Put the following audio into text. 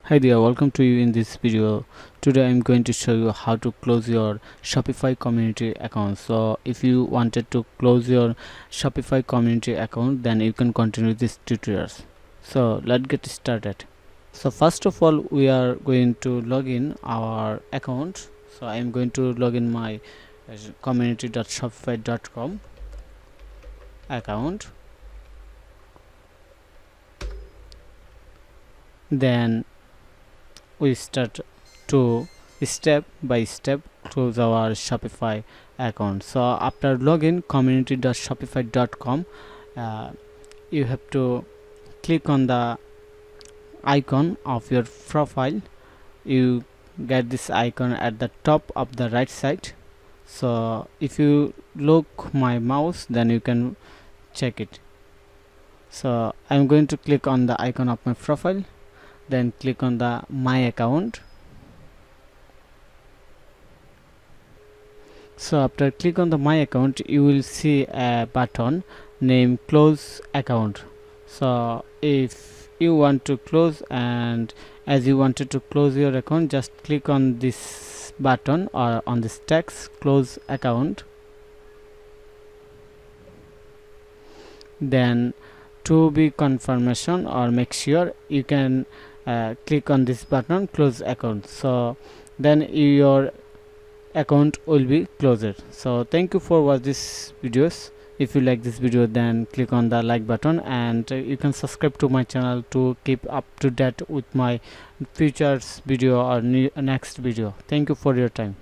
Hi there, welcome to you in this video. Today I'm going to show you how to close your Shopify community account. So if you wanted to close your Shopify community account, then you can continue this tutorials. So let's get started. So first of all, we are going to log in our account. So I'm going to log in my community.shopify.com account. Then we start to step by step close our Shopify account. So after login community.shopify.com, you have to click on the icon of your profile. You get this icon at the top of the right side. So if you look my mouse, then you can check it. So I'm going to click on the icon of my profile, then click on the my account. So after click on the my account, you will see a button named close account. So if you want to close, and as you wanted to close your account, just click on this button or on this text close account. Then to be confirmation or make sure, you can click on this button close account. So then your account will be closed. So thank you for watching this videos. If you like this video, then click on the like button, and you can subscribe to my channel to keep up to date with my futures video or next video. Thank you for your time.